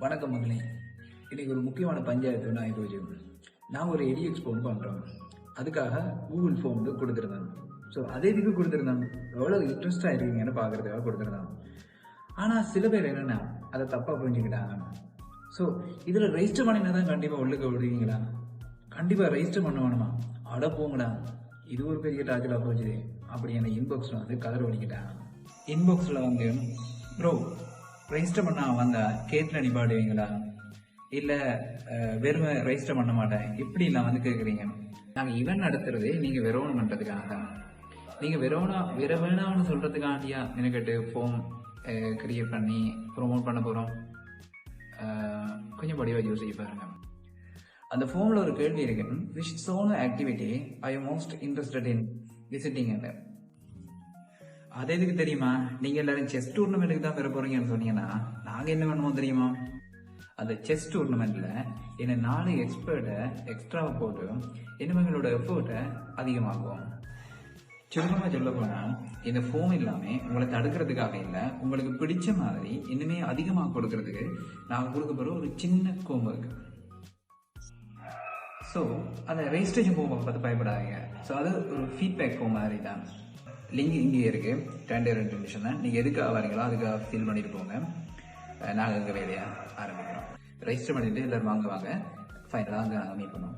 வணக்கம் மகளே. இன்னைக்கு ஒரு முக்கியமான பஞ்சாயத்து நான் இது நான் ஒரு எடி எக்ஸ்போர்ட் பண்ணுறோம். அதுக்காக கூகுள் ஃபார்ம் கொடுத்துருந்தேன். ஸோ அதே இதுக்கு கொடுத்துருந்தேன். எவ்வளோ இன்ட்ரெஸ்டாக இருக்கீங்கன்னு பார்க்குறதுக்காக கொடுத்துருந்தேன். ஆனால் சில பேர் என்னென்னா அதை தப்பாக புரிஞ்சுக்கிட்டாங்க. ஸோ இதில் ரெஜிஸ்டர் பண்ணினா தான் கண்டிப்பாக உள்ளுக்க விடுவீங்களா? கண்டிப்பாக ரெஜிஸ்டர் பண்ண வேணுமா? அட போங்கடா, இது ஒரு பெரிய டார்கெட்டாக போச்சு அப்படி என்னை இன்பாக்ஸில் வந்து கதற வலிக்கிட்டாங்க. இன்பாக்ஸில் வந்து ப்ரோ ரெஜிஸ்டர் பண்ண வந்தால் கேட்டில் நிப்பாடுவீங்களா, இல்லை வெறும் ரெஜிஸ்டர் பண்ண மாட்டேன் இப்படிலாம் வந்து கேட்குறீங்க. நாங்கள் ஈவெண்ட் நடத்துறது நீங்கள் வெறோனம் பண்ணுறதுக்காக தான். நீங்கள் வேற வேணாம்னு சொல்கிறதுக்காண்டியா எனக்கிட்டு ஃபார்ம் கிரியேட் பண்ணி ப்ரொமோட் பண்ண போகிறோம். கொஞ்சம் படிவாக யோசிக்க பாருங்க. அந்த ஃபார்மில் ஒரு கேள்வி இருக்கு, விச் சோனோ activity I you most interested in visiting. அது எதுக்கு தெரியுமா? நீங்க எல்லாரும் செஸ் டூர்னமெண்ட்டுக்கு தான் பெற போறீங்கன்னு சொன்னீங்கன்னா நாங்க என்ன பண்ணுவோம் தெரியுமா? அந்த செஸ் டூர்னமெண்ட்ல என்ன 4 எக்ஸ்பர்ட்டை எக்ஸ்ட்ராவை போட்டு என்னவங்களோட எஃபர்ட்டை அதிகமாக்குவோம். சுருக்கமாக சொல்ல போனா இந்த ஃபோம் இல்லாம உங்களை தடுக்கிறதுக்காக இல்லை, உங்களுக்கு பிடிச்ச மாதிரி இன்னுமே அதிகமாக கொடுக்கறதுக்கு நாங்கள் கொடுக்க போற ஒரு சின்ன கோம்பு இருக்கு. ஸோ அந்த ரெஜிஸ்ட்ரேஷன் ஃபோமை பார்த்து பயப்படாதீங்க. ஸோ அது ஒரு ஃபீட்பேக் ஃபோம் மாதிரி தான். லிங்க் இங்கே இருக்கு. 2 நிமிஷம் தான். நீங்கள் எதுக்காக வரீங்களோ அதுக்காக ஃபில் பண்ணிட்டு போங்க. நாங்கள் எங்கள் வேலையை ஆரம்பிக்கிறோம். ரெஜிஸ்டர் பண்ணிட்டு எல்லாரும் வாங்க ஃபைனலாக அங்கே நாங்கள் மீட் பண்ணுவோம்.